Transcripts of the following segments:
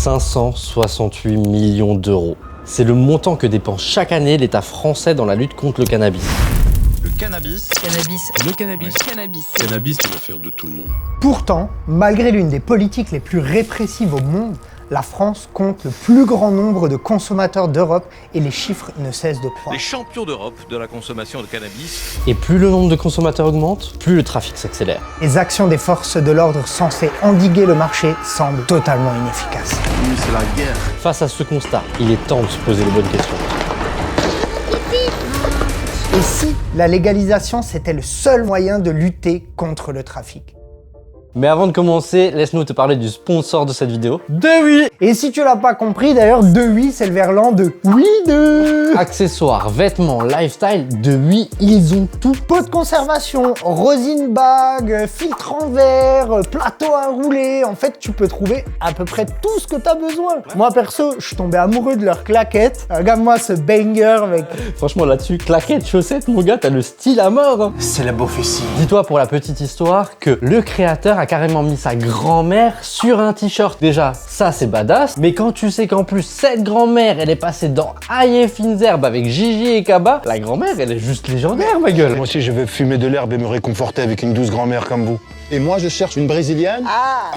568 millions d'euros. C'est le montant que dépense chaque année l'État français dans la lutte contre le cannabis. Le cannabis. Le cannabis. Cannabis, c'est l'affaire de tout le monde. Pourtant, malgré l'une des politiques les plus répressives au monde, la France compte le plus grand nombre de consommateurs d'Europe et les chiffres ne cessent de Les croître. champions d'Europe de la consommation de cannabis. Et plus le nombre de consommateurs augmente, plus le trafic s'accélère. Les actions des forces de l'ordre censées endiguer le marché semblent totalement inefficaces. C'est la guerre. Face à ce constat, il est temps de se poser les bonnes questions. Et si la légalisation c'était le seul moyen de lutter contre le trafic? Mais avant de commencer, laisse-nous te parler du sponsor de cette vidéo, DEWE. Et si tu l'as pas compris, d'ailleurs, DEWE, c'est le verlan de oui de. Accessoires, vêtements, lifestyle, DEWE, ils ont tout. Pot de conservation, rosine bag, filtre en verre, plateau à rouler. En fait, tu peux trouver à peu près tout ce que tu as besoin. Moi, perso, je suis tombé amoureux de leurs claquettes. Regarde-moi ce banger, mec. Franchement, là-dessus, claquettes, chaussettes, mon gars, t'as le style à mort. Hein. C'est la beaufessie. Dis-toi pour la petite histoire que le créateur a carrément mis sa grand-mère sur un t-shirt. Déjà, ça c'est badass, mais quand tu sais qu'en plus cette grand-mère elle est passée dans Aïe et Fines Herbes avec Gigi et Kaba, la grand-mère elle est juste légendaire, ma gueule. Moi aussi, je veux fumer de l'herbe et me réconforter avec une douce grand-mère comme vous. Et moi, je cherche une brésilienne.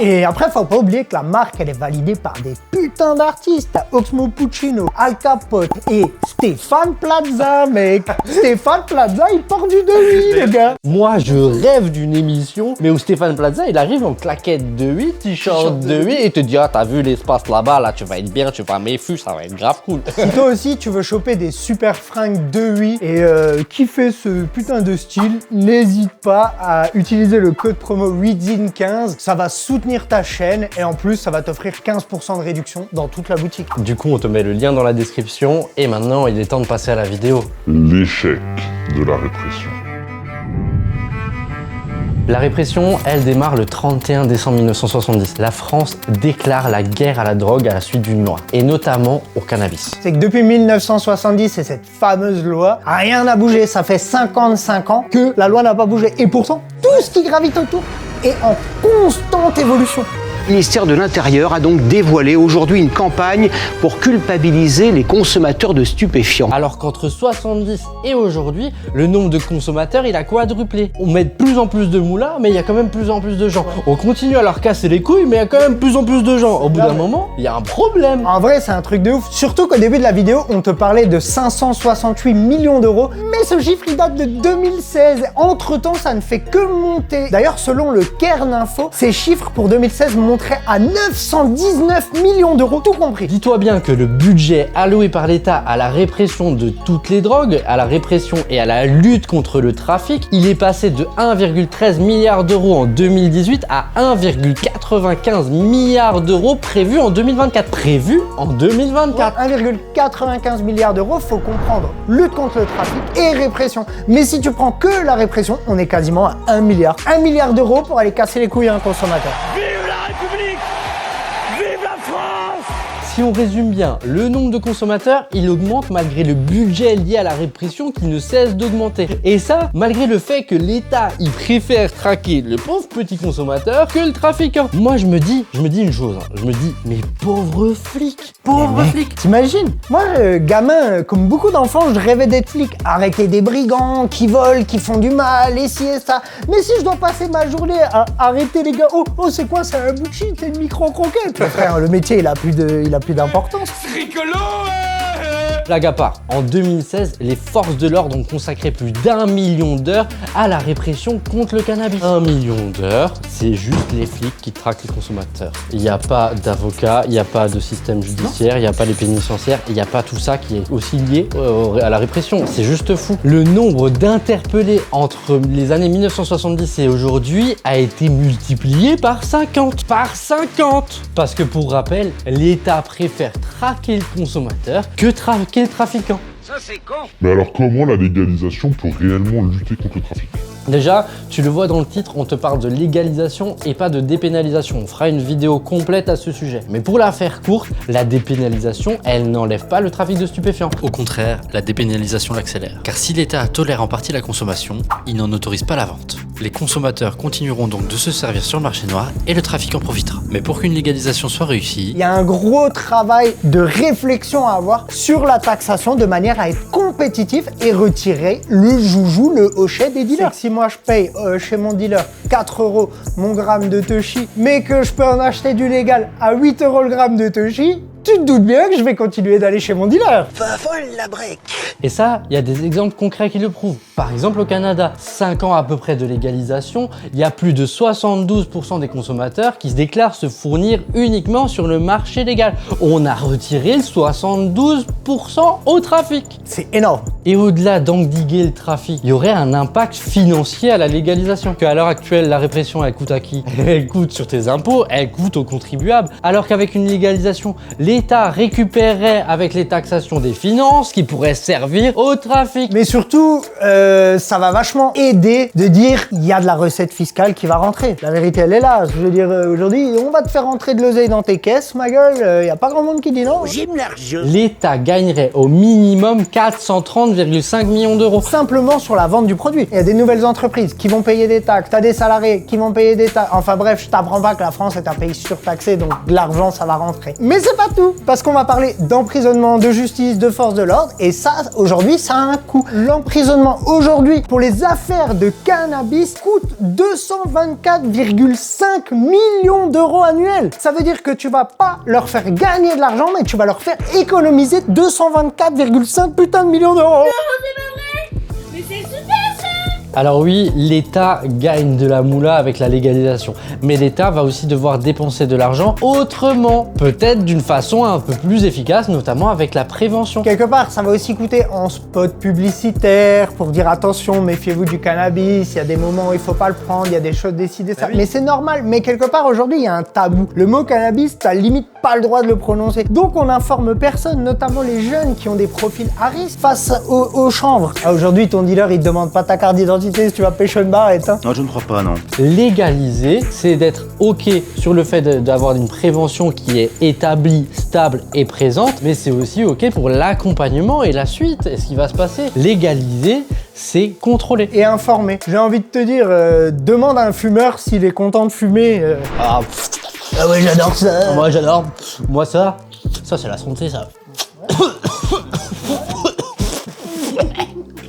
Et après, faut pas oublier que la marque, elle est validée par des putains d'artistes. T'as Oxmo Puccino, Al Capote et Stéphane Plaza, mec. Stéphane Plaza, il porte du DEWE, le gars. Moi, je rêve d'une émission, mais où Stéphane Plaza, il arrive en claquette DEWE, t-shirt DEWE, et te dit, ah, t'as vu l'espace là-bas, là, tu vas être bien, tu vas m'effus, ça va être grave cool. Si toi aussi, tu veux choper des super fringues DEWE et kiffer ce putain de style, n'hésite pas à utiliser le code promo WIDZIN15, ça va soutenir ta chaîne et en plus ça va t'offrir 15% de réduction dans toute la boutique. Du coup, on te met le lien dans la description, et maintenant, il est temps de passer à la vidéo. L'échec de la répression. La répression, elle démarre le 31 décembre 1970. La France déclare la guerre à la drogue à la suite d'une loi, et notamment au cannabis. C'est que depuis 1970 et cette fameuse loi, rien n'a bougé. Ça fait 55 ans que la loi n'a pas bougé. Et pourtant, tout ce qui gravite autour est en constante évolution. Le ministère de l'Intérieur a donc dévoilé aujourd'hui une campagne pour culpabiliser les consommateurs de stupéfiants. Alors qu'entre 70 et aujourd'hui, le nombre de consommateurs, il a quadruplé. On met de plus en plus de moulas, mais il y a quand même plus en plus de gens. On continue à leur casser les couilles, mais il y a quand même plus en plus de gens. Au bout d'un moment, il y a un problème. En vrai, c'est un truc de ouf. Surtout qu'au début de la vidéo, on te parlait de 568 millions d'euros. Mais ce chiffre, il date de 2016. Entre-temps, ça ne fait que monter. D'ailleurs, selon le Cairn Info, ces chiffres pour 2016 montraient à 919 millions d'euros, tout compris. Dis-toi bien que le budget alloué par l'État à la répression de toutes les drogues, à la répression et à la lutte contre le trafic, il est passé de 1,13 milliard d'euros en 2018 à 1,95 milliard d'euros prévu en 2024. Prévu en 2024. 1,95 milliard d'euros, faut comprendre. Lutte contre le trafic et répression. Mais si tu prends que la répression, on est quasiment à 1 milliard. 1 milliard d'euros pour aller casser les couilles à un consommateur. Si on résume bien, le nombre de consommateurs, il augmente malgré le budget lié à la répression qui ne cesse d'augmenter. Et ça, malgré le fait que l'État, il préfère traquer le pauvre petit consommateur que le trafiquant. Moi, je me dis une chose, hein. Je me dis, mais pauvre flic, T'imagines? Moi, gamin, comme beaucoup d'enfants, je rêvais d'être flic. Arrêter des brigands qui volent, qui font du mal, et ci et ça. Mais si je dois passer ma journée à arrêter les gars, oh, c'est quoi, c'est un bout de shit, c'est une micro-croquette. Frère, le métier, il a plus d'importance. Blague à part, en 2016, les forces de l'ordre ont consacré plus d'1 million d'heures à la répression contre le cannabis. 1 million d'heures, c'est juste les flics qui traquent les consommateurs. Il n'y a pas d'avocat, il n'y a pas de système judiciaire, il n'y a pas les pénitentiaires, il n'y a pas tout ça qui est aussi lié à la répression. C'est juste fou. Le nombre d'interpellés entre les années 1970 et aujourd'hui a été multiplié par 50. Par 50! Parce que pour rappel, l'État préfère traquer le consommateur que traquer le trafiquant. Mais alors comment la légalisation peut réellement lutter contre le trafic? Déjà, tu le vois dans le titre, on te parle de légalisation et pas de dépénalisation. On fera une vidéo complète à ce sujet. Mais pour la faire courte, la dépénalisation, elle n'enlève pas le trafic de stupéfiants. Au contraire, la dépénalisation l'accélère. Car si l'État tolère en partie la consommation, il n'en autorise pas la vente. Les consommateurs continueront donc de se servir sur le marché noir et le trafic en profitera. Mais pour qu'une légalisation soit réussie, il y a un gros travail de réflexion à avoir sur la taxation de manière à être compétitif et retirer le joujou, le hochet des dealers. Si moi je paye chez mon dealer 4 € mon gramme de Toshi, mais que je peux en acheter du légal à 8 € le gramme de Toshi, tu te doutes bien que je vais continuer d'aller chez mon dealer. Folle la brique. et ça, il y a des exemples concrets qui le prouvent. Par exemple, au Canada, 5 ans à peu près de légalisation, il y a plus de 72% des consommateurs qui se déclarent se fournir uniquement sur le marché légal. On a retiré 72% au trafic. C'est énorme. Et au-delà d'endiguer le trafic, il y aurait un impact financier à la légalisation. Qu'à l'heure actuelle, la répression, elle coûte à qui? Elle coûte sur tes impôts, elle coûte aux contribuables. Alors qu'avec une légalisation, l'État récupérerait avec les taxations des finances qui pourraient servir au trafic. Mais surtout, ça va vachement aider de dire il y a de la recette fiscale qui va rentrer. La vérité, elle est là. Je veux dire, aujourd'hui, on va te faire rentrer de l'oseille dans tes caisses, ma gueule. Il n'y a pas grand monde qui dit non. J'aime l'argent. L'État gagnerait au minimum 430,5 millions d'euros. Simplement sur la vente du produit. Il y a des nouvelles entreprises qui vont payer des taxes. T'as des salariés qui vont payer des taxes. Enfin bref, je t'apprends pas que la France est un pays surtaxé, donc de l'argent, ça va rentrer. Mais c'est pas tout, parce qu'on va parler d'emprisonnement, de justice, de force de l'ordre, et ça, aujourd'hui, ça a un coût. L'emprisonnement aujourd'hui pour les affaires de cannabis coûte 224,5 millions d'euros annuels. Ça veut dire que tu vas pas leur faire gagner de l'argent, mais tu vas leur faire économiser 224,5 putain de millions d'euros. Mais c'est super ça! Alors oui, l'État gagne de la moula avec la légalisation, mais l'État va aussi devoir dépenser de l'argent autrement, peut-être d'une façon un peu plus efficace, notamment avec la prévention. Quelque part, ça va aussi coûter en spot publicitaire pour dire attention, méfiez-vous du cannabis, il y a des moments où il faut pas le prendre, il y a des choses décidées, ça. oui. Mais c'est normal, mais quelque part aujourd'hui, il y a un tabou. Le mot cannabis, t'as limite pas le droit de le prononcer. Donc on informe personne, notamment les jeunes qui ont des profils à risque face au chanvre. Ah, aujourd'hui, ton dealer, il te demande pas ta carte d'identité si tu vas pêcher une barrette, hein. Non, je ne crois pas, non. Légaliser, c'est d'être OK sur le fait d'avoir une prévention qui est établie, stable et présente, mais c'est aussi OK pour l'accompagnement et la suite, et ce qui va se passer. Légaliser, c'est contrôler. Et informer. J'ai envie de te dire, demande à un fumeur s'il est content de fumer. Ah ouais, j'adore ça. Moi, j'adore. Moi, ça c'est la santé, ça.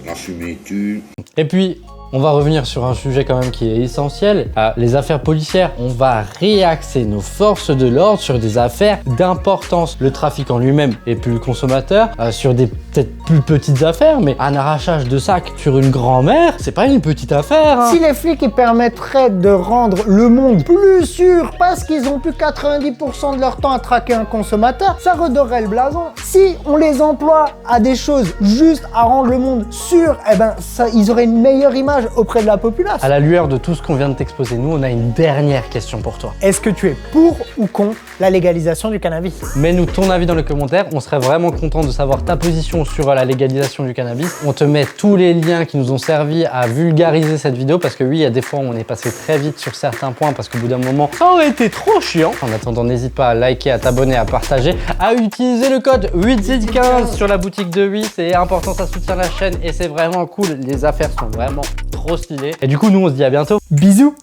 La fumée tue. Et puis, on va revenir sur un sujet quand même qui est essentiel, les affaires policières. On va réaxer nos forces de l'ordre sur des affaires d'importance. Le trafic en lui-même et plus le consommateur, sur des peut-être plus petites affaires, mais un arrachage de sac sur une grand-mère, c'est pas une petite affaire, hein. Si les flics ils permettraient de rendre le monde plus sûr parce qu'ils ont plus 90% de leur temps à traquer un consommateur, ça redorerait le blason. Si on les emploie à des choses juste à rendre le monde sûr, eh ben ça, ils auraient une meilleure image auprès de la populace. À la lueur de tout ce qu'on vient de t'exposer, nous, on a une dernière question pour toi. Est-ce que tu es pour ou contre la légalisation du cannabis? Mets-nous ton avis dans les commentaires, on serait vraiment content de savoir ta position sur la légalisation du cannabis. On te met tous les liens qui nous ont servi à vulgariser cette vidéo, parce que oui, il y a des fois où on est passé très vite sur certains points, parce qu'au bout d'un moment, ça aurait été trop chiant. En attendant, n'hésite pas à liker, à t'abonner, à partager, à utiliser le code 8ZID15 sur la boutique de 8, c'est important, ça soutient la chaîne et c'est vraiment cool. Les affaires sont vraiment trop stylées. Et du coup, nous, on se dit à bientôt. Bisous.